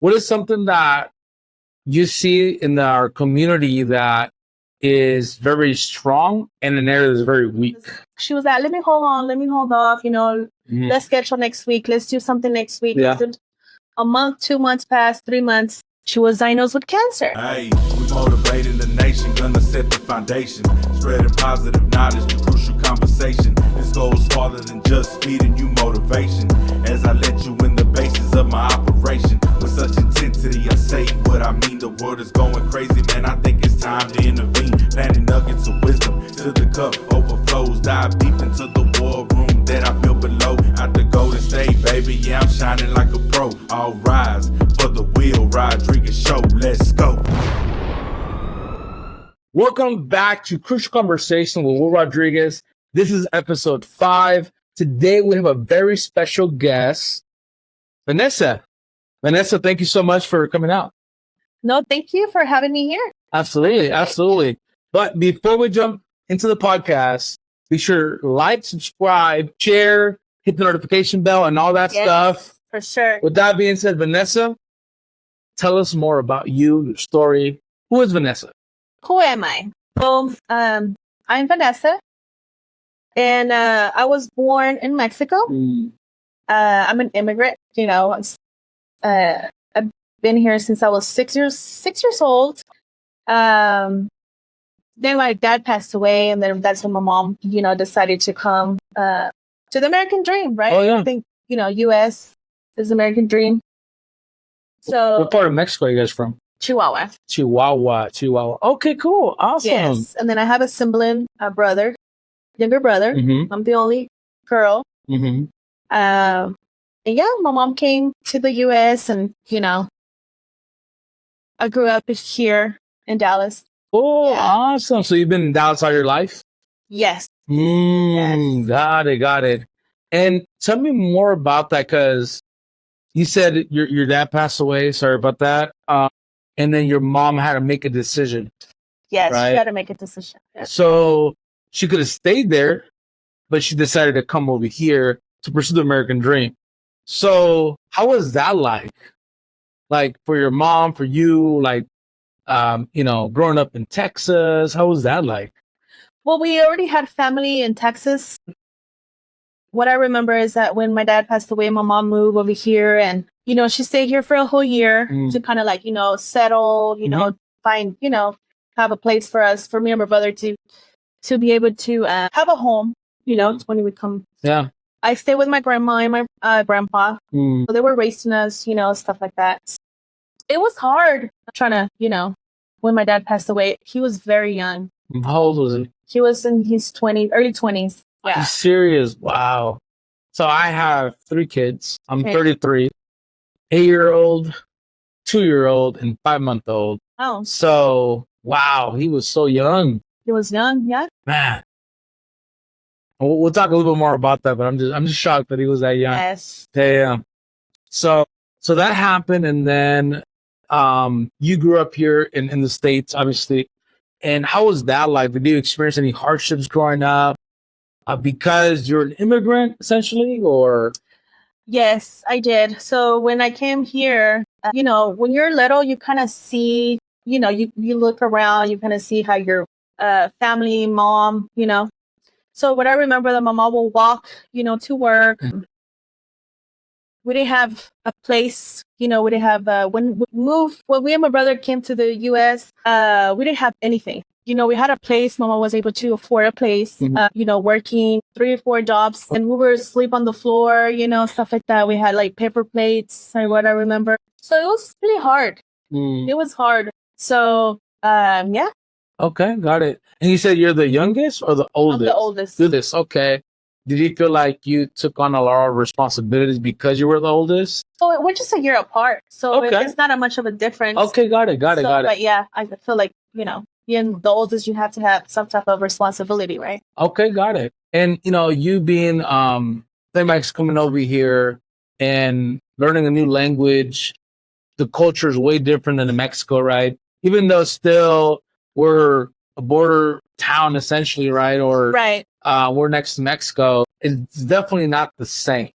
what is something that you see in our community that is very strong and an area that's very weak? She was like, let me hold off, let's schedule next week. Let's do something next week. Yeah. A month, 2 months passed, 3 months. She was diagnosed with cancer. Hey, we motivating the nation, gonna set the foundation. Spreading positive knowledge through crucial conversation. This goes farther than just feeding you motivation. As I let you in the basis of my operation. With such intensity, I say what I mean. The world is going crazy, man. I think it's time to intervene. Planting nuggets of wisdom till the cup overflows. Dive deep into the war room that I built below. At the Golden State, baby, yeah, I'm shining like a pro. All rise for the Will Rodriguez Show. Let's go. Welcome back to Crucial Conversation with Will Rodriguez. This is episode 5. Today we have a very special guest, Vanessa. Vanessa, thank you so much for coming out. No, thank you for having me here. Absolutely. But before we jump into the podcast, be sure to like, subscribe, share, hit the notification bell, and all that stuff. For sure. With that being said, Vanessa, tell us more about you, your story. Who is Vanessa? Who am I? Well, I'm Vanessa, and I was born in Mexico. I'm an immigrant. I've been here since I was 6 years old. Then my dad passed away, and then that's when my mom, decided to come to the American dream, right? Oh, yeah. I think, U.S. is the American dream. So, what part of Mexico are you guys from? Chihuahua. Okay, cool. Awesome. Yes. And then I have a sibling, a brother, younger brother. Mm-hmm. I'm the only girl. Mm-hmm. And yeah, my mom came to the U.S. and, I grew up here in Dallas. Oh, Yeah. Awesome. So you've been in Dallas all your life? Yes. Yes. Got it. And tell me more about that, because you said your dad passed away. Sorry about that. And then your mom had to make a decision. Yes, right? She had to make a decision. Yes. So she could have stayed there, but she decided to come over here to pursue the American dream. So how was that like? Like for your mom, for you, like, growing up in Texas, how was that like? Well, we already had family in Texas. What I remember is that when my dad passed away, my mom moved over here, and, she stayed here for a whole year to kind of like, settle, find, have a place for us, for me and my brother to be able to have a home, when we would come. Yeah. I stayed with my grandma and my grandpa. So they were raising us, stuff like that. It was hard trying to, when my dad passed away, he was very young. How old was he? He was in his early 20s. Are you serious? Wow. So I have 3 kids. I'm 33, 8-year-old, 2-year-old, and 5-month-old. Oh. So, wow, he was so young. He was young, yeah. Man. We'll talk a little bit more about that, but I'm just shocked that he was that young. Yes. Yeah. So that happened, and then you grew up here in the States, obviously. And how was that like? Did you experience any hardships growing up? Because you're an immigrant, essentially, or? Yes, I did. So when I came here, when you're little, you kind of see, you look around, you kind of see how your family, mom, So what I remember that my mom will walk, to work. We didn't have a place, we didn't have, when we and my brother came to the U.S., we didn't have anything. We had a place. Mama was able to afford a place, working 3 or 4 jobs, and we were asleep on the floor, stuff like that. We had like paper plates or what I remember. So it was really hard. It was hard. So, yeah. Okay, got it. And you said you're the youngest or the oldest? I'm the oldest. Oldest, okay. Did you feel like you took on a lot of responsibilities because you were the oldest? So we're just a year apart. So it's not much of a difference. Okay, got it. But yeah, I feel like, being the oldest, you have to have some type of responsibility, right? Okay, got it. And, you being, coming over here and learning a new language, the culture is way different than in Mexico, right? Even though still we're a border town, essentially, right? Or right. We're next to Mexico. It's definitely not the same.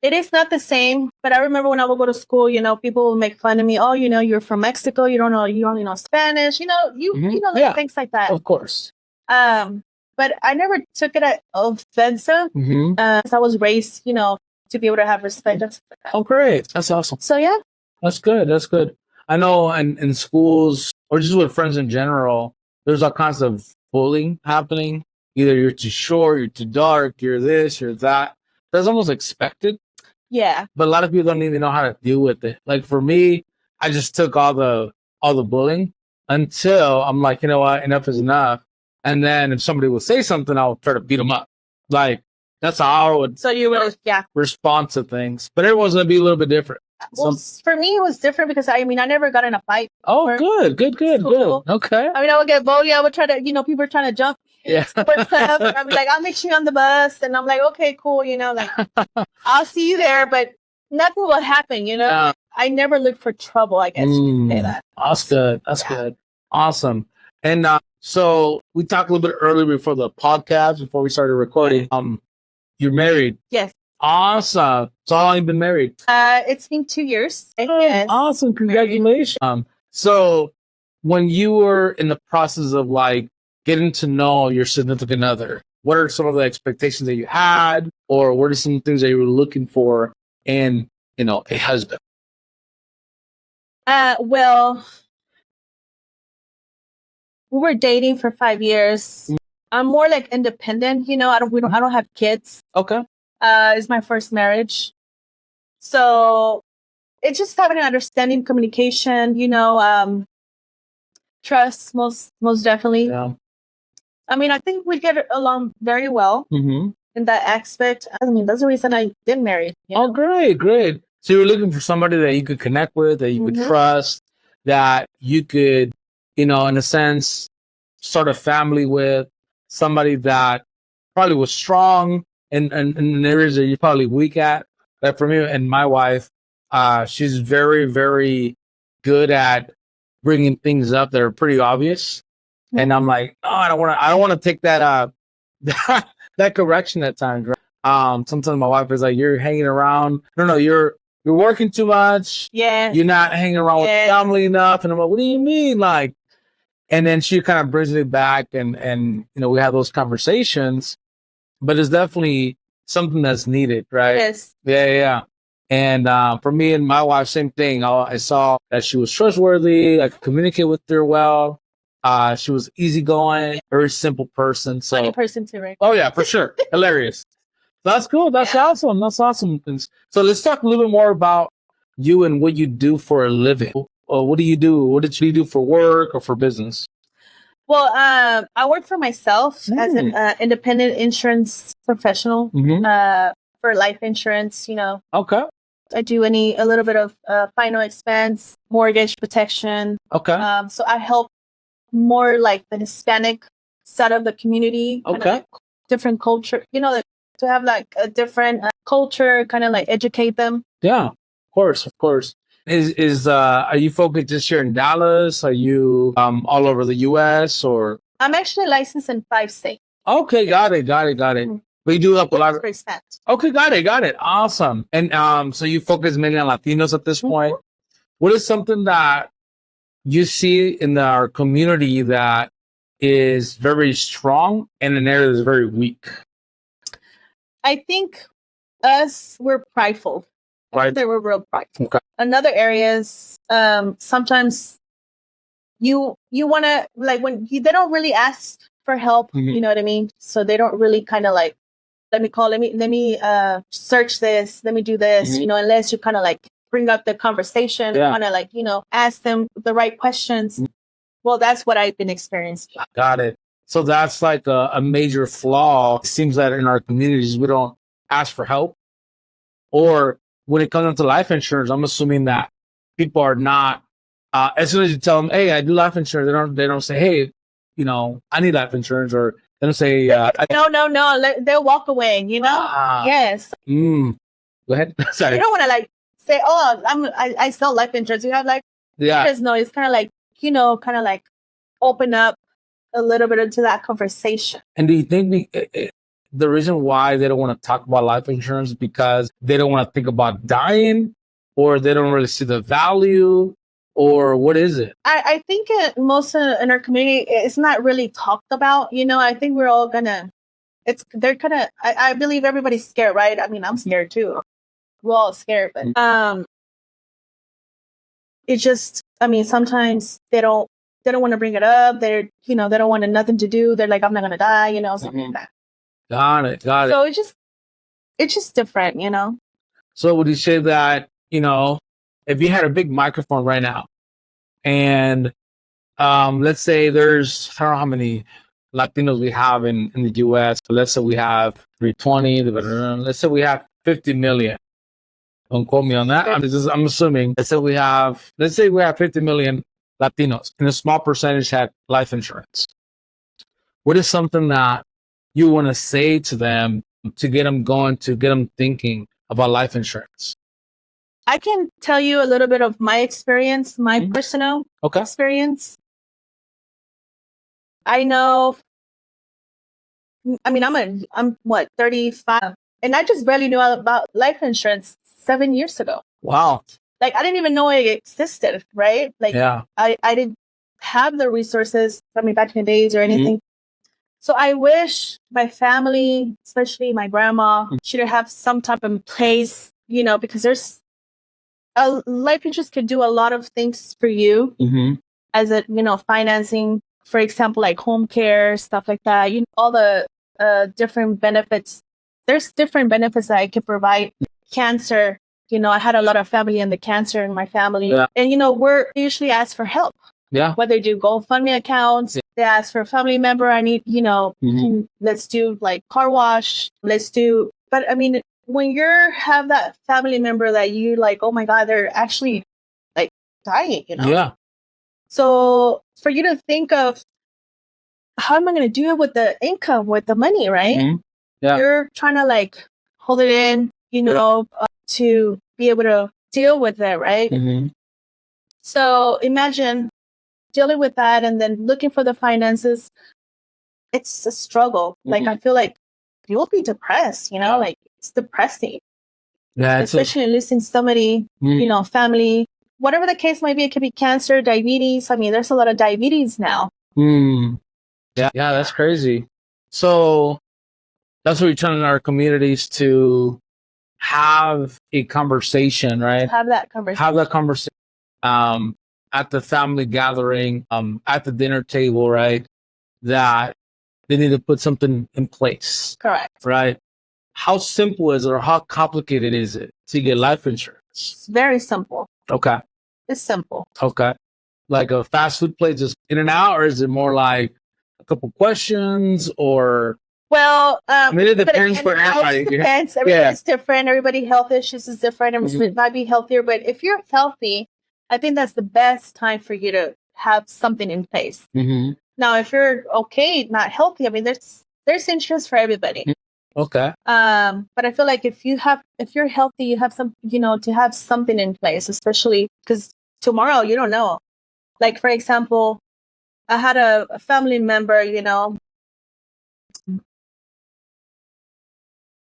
It is not the same, but I remember when I would go to school, people would make fun of me. Oh, you're from Mexico. You only know Spanish. Yeah, things like that. of course. But I never took it at offensive. I was raised, to be able to have respect. Oh, great. That's awesome. So yeah, that's good. That's good. I know in schools or just with friends in general, there's all kinds of bullying happening. Either you're too short, you're too dark, you're this, you're that. That's almost expected. Yeah. But a lot of people don't even know how to deal with it. Like for me, I just took all the bullying until I'm like, you know what, enough is enough. And then if somebody will say something, I'll try to beat them up. Like that's how I would respond to things. But everyone's gonna be a little bit different. Well, for me, it was different because I never got in a fight. Oh, good. Okay. I would get bullied. I would try to, people were trying to jump. Yeah. I'd be like, I'll meet you on the bus. And I'm like, okay, cool. I'll see you there, but nothing will happen, I never look for trouble, I guess you could say that. That's good. That's good. Awesome. And so we talked a little bit earlier before the podcast, before we started recording. You're married. Yes. Awesome. So how long have you been married? It's been 2 years. Yes. Awesome. Congratulations. So when you were in the process of like getting to know your significant other, what are some of the expectations that you had, or what are some things that you were looking for in, a husband? Well, we were dating for 5 years. I'm more like independent, I don't have kids. Okay. It's my first marriage. So it's just having an understanding, communication, trust, most definitely. Yeah. I think we get along very well in that aspect. That's the reason I did marry. Oh, great. So you were looking for somebody that you could connect with, that you could trust, that you could, in a sense, start a family with, somebody that probably was strong in areas that you're probably weak at. Like for me and my wife, she's very, very good at bringing things up that are pretty obvious. And I'm like, oh, I don't want to take that that correction at times. Right? Sometimes my wife is like, you're hanging around. No, you're working too much. Yeah. You're not hanging around with family enough. And I'm like, what do you mean? Like, and then she kind of brings it back and we have those conversations, but it's definitely something that's needed, right? Yes. Yeah. And for me and my wife, same thing. I saw that she was trustworthy. I could communicate with her well. She was easygoing, very simple person. So funny person too, right? Oh yeah, for sure. Hilarious. That's cool. That's awesome. That's awesome. So let's talk a little bit more about you and what you do for a living. What do you do? What did you do for work or for business? Well, I work for myself as an independent insurance professional for life insurance. Okay. I do a little bit of final expense, mortgage protection. Okay. So I help more like the Hispanic side of the community. Okay. Like different culture, to have like a different culture, kind of like educate them. Yeah, of course. Are you focused just here in Dallas? Are you all over the U.S. or? I'm actually licensed in 5 states. Okay, got it. But you do have a lot of. Okay, got it. Awesome. And so you focus mainly on Latinos at this point. What is something that you see in our community that is very strong and an area that's very weak? I think we're prideful. Right. They were real prideful. Okay. Another areas, sometimes you want to, like, when they don't really ask for help, you know what I mean? So they don't really kind of like, let me search this, let me do this, unless you kind of like bring up the conversation, kind of like, ask them the right questions. Well, that's what I've been experiencing. Got it. So that's like a major flaw. It seems that in our communities, we don't ask for help. Or when it comes to life insurance, I'm assuming that people are not, as soon as you tell them, hey, I do life insurance, they don't say, hey, I need life insurance, or they don't say, no. They'll walk away, Yes. Go ahead. Sorry. You don't want to like say, oh, I sell life insurance. You have like, because no, it's kind of like, kind of like open up a little bit into that conversation. And do you think the reason why they don't want to talk about life insurance is because they don't want to think about dying, or they don't really see the value, or what is it? I think most in our community, it's not really talked about. I think we're all gonna. They're kind of. I believe everybody's scared, right? I mean, I'm scared too. We're all scared, but it's just. I mean, sometimes they don't want to bring it up. They don't want nothing to do. They're like, I'm not gonna die. Something like that. Got it. So it's just different. So would you say that, if you had a big microphone right now, and let's say there's, I don't know how many Latinos we have in the US, but let's say we have 320, let's say we have 50 million. Don't quote me on that. I'm assuming. Let's say we have 50 million Latinos, and a small percentage had life insurance. What is something that you want to say to them to get them going, to get them thinking about life insurance? I can tell you a little bit of my experience, my personal experience. I know. I mean, I'm 35, and I just barely knew about life insurance 7 years ago. Wow. Like, I didn't even know it existed, right? Like, yeah. I didn't have the resources from me back in the days or anything. So I wish my family, especially my grandma, should have some type of place, because there's life insurance could do a lot of things for you as a, financing, for example, like home care, stuff like that. All the different benefits. There's different benefits that I could provide. Cancer, I had a lot of family in the cancer in my family. Yeah. And, we're usually asked for help. Yeah. Whether they do GoFundMe accounts, they ask for a family member. I need, let's do like car wash. But I mean, when you have that family member that you like, oh my God, they're actually like dying, Yeah. So for you to think of, how am I going to do it with the income, with the money, right? Yeah. You're trying to like hold it in, to be able to deal with it, right? So imagine dealing with that and then looking for the finances. It's a struggle. Like, I feel like you'll be depressed, like it's depressing. Yeah, especially losing somebody, family, whatever the case might be. It could be cancer, diabetes. I mean, there's a lot of diabetes now. Yeah, that's crazy. So that's what we're trying in our communities to have a conversation, right? Have that conversation. At the family gathering, at the dinner table, right? That they need to put something in place. Correct. Right? How simple is it, or how complicated is it to get life insurance? It's very simple. Okay. It's simple. Okay. Like a fast food place, just in and out, or is it more like a couple questions, or? Well, I mean, it depends for everybody. It depends. Everybody's different. Everybody health issues is different. It might be healthier, but if you're healthy, I think that's the best time for you to have something in place. Now, if you're okay, not healthy, I mean, there's insurance for everybody. Okay. But I feel like if you're healthy, you have some, to have something in place, especially because tomorrow you don't know. Like, for example, I had a family member,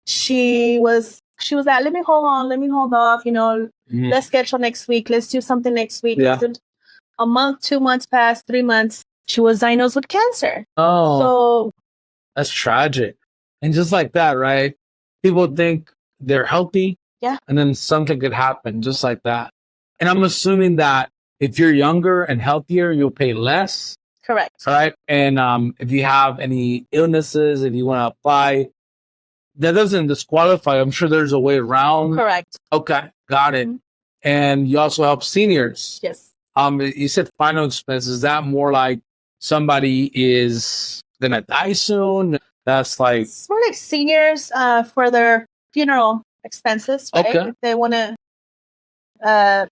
she was like, let me hold off, let's schedule next week. Let's do something next week. Yeah. A month, 2 months passed, 3 months. She was diagnosed with cancer. Oh, so that's tragic. And just like that, right? People think they're healthy. Yeah. And then something could happen just like that. And I'm assuming that if you're younger and healthier, you'll pay less. Correct. Right. And if you have any illnesses, if you want to apply, that doesn't disqualify. I'm sure there's a way around. Correct. Okay. Got it. And you also help seniors. Yes. You said final expenses. Is that more like somebody is going to die soon? That's like... It's more like seniors for their funeral expenses, right? Okay. If they want to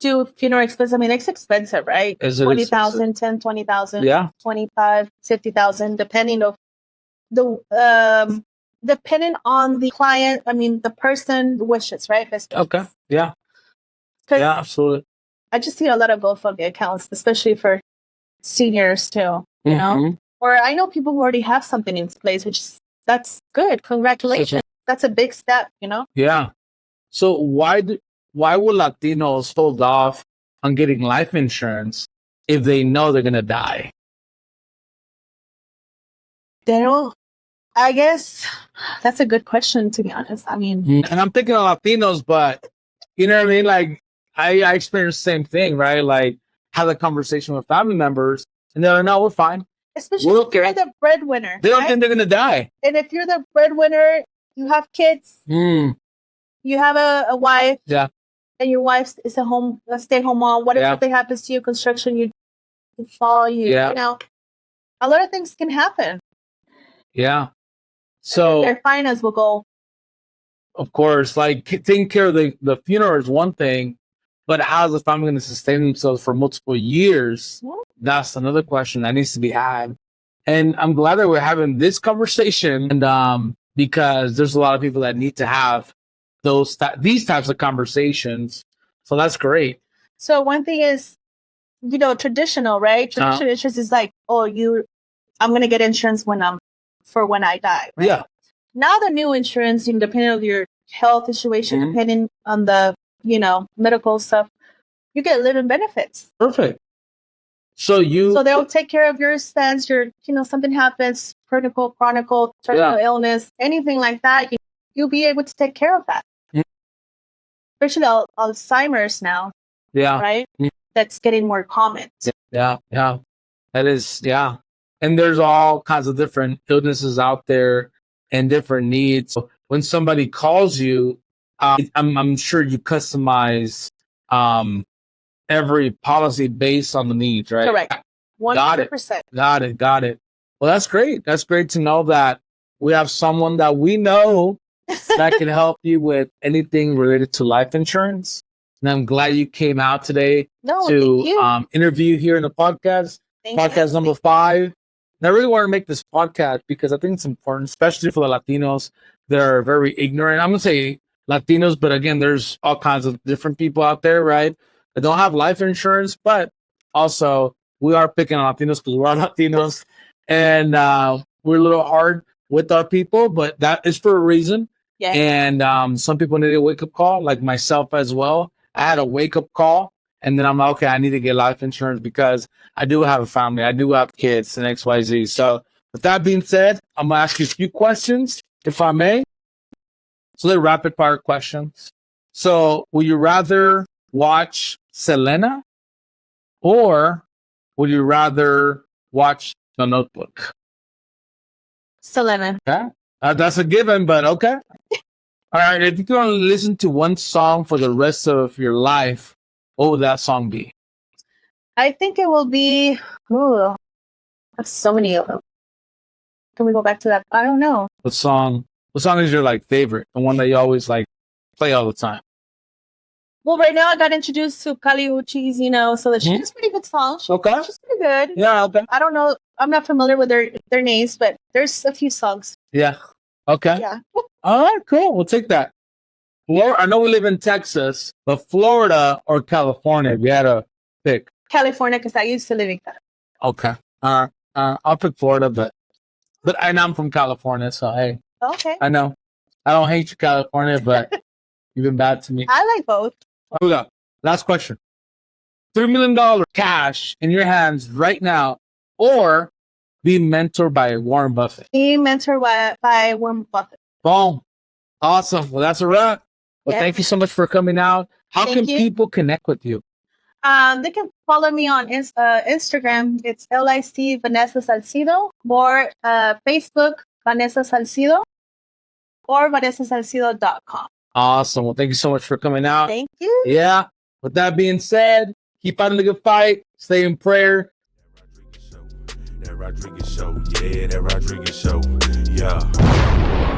do funeral expenses, I mean, it's expensive, right? Is it 20,000, 10, 20,000, yeah. 25, 50,000, depending on the client. I mean, the person wishes, right? Okay. Yeah. Yeah, absolutely. I just see a lot of GoFundMe accounts, especially for seniors too, you know? Or I know people who already have something in place, which is That's good. Congratulations. That's a big step, you know? Yeah. So why would Latinos hold off on getting life insurance if they know they're gonna die? They don't, I guess that's a good question, to be honest. I mean, And I'm thinking of Latinos, but you know what I mean? Like I experienced the same thing, right? Like have a conversation with family members and they're like, no, we're fine. especially Well, if you're the breadwinner. They don't right? think they're gonna die. And if you're the breadwinner, you have kids, Mm, you have a wife, yeah. and your wife is a stay-at-home mom. What if Yeah. something happens to you, construction, you fall, Yeah. you know, a lot of things can happen. Yeah. So Their finance will go. of course, like taking care of the funeral is one thing, but how's the family going to sustain themselves for multiple years? Yeah. That's another question that needs to be had. And I'm glad that we're having this conversation, and because there's a lot of people that need to have these types of conversations. So that's great. So one thing is, you know, traditional, right? Traditional insurance is like, oh, I'm going to get insurance when I die. Right? Yeah. Now the new insurance, you know, depending on your health situation, Mhm. depending on the, you know, medical stuff, you get living benefits. Perfect. So they'll take care of your expense. Something happens, critical, chronic, terminal illness, anything like that. You'll be able to take care of that. Mhm. Especially Alzheimer's now, yeah. right? Mhm. That's getting more common. Yeah. That is, yeah. And there's all kinds of different illnesses out there and different needs. So when somebody calls you, I'm sure you customize every policy based on the needs, right? Correct. 100%. Got it. Well, that's great. That's great to know that we have someone that we know that can help you with anything related to life insurance. And I'm glad you came out today No, thank you. to interview here in the podcast. Thank you. Podcast number 5. And I really want to make this podcast because I think it's important, especially for the Latinos that are very ignorant. I'm going to say Latinos, but again, there's all kinds of different people out there, right? That don't have life insurance, but also we are picking on Latinos because we're all Latinos. And we're a little hard with our people, but that is for a reason. Yeah. And some people need a wake-up call, like myself as well. I had a wake-up call. And then I'm like, okay, I need to get life insurance because I do have a family. I do have kids and XYZ. So with that being said, I'm going to ask you a few questions, if I may. So they're rapid fire questions. So would you rather watch Selena or would you rather watch The Notebook? Selena. Okay. That's a given, but okay. All right. If you can only listen to one song for the rest of your life, what would that song be? I think it will be, there's so many of them. Can we go back to that? I don't know. What song is your favorite? The one that you always play all the time? Well, right now I got introduced to Kali Uchis, so she's a pretty good song. Okay. She's pretty good. Yeah, okay. I don't know. I'm not familiar with their names, but there's a few songs. Yeah. Okay. Yeah. All right, cool. We'll take that. I know we live in Texas, but Florida or California, if you had to pick. California, because I used to live in California. Okay. I'll pick Florida, but I'm from California, so hey. Okay. I know. I don't hate you, California, but you've been bad to me. I like both. Hold up. Last question. $3 million cash in your hands right now, or be mentored by Warren Buffett. Be mentored by Warren Buffett. Boom. Awesome. Well, that's a wrap. Well, Thank you so much for coming out. How can people connect with you? They can follow me on Instagram. It's LIC Vanessa Salcido, or Facebook Vanessa Salcido, or vanessasalcido.com. Awesome. Well, thank you so much for coming out. Thank you. Yeah. With that being said, keep fighting the good fight. Stay in prayer. That Rodriguez show. Yeah, that Rodriguez show. Yeah.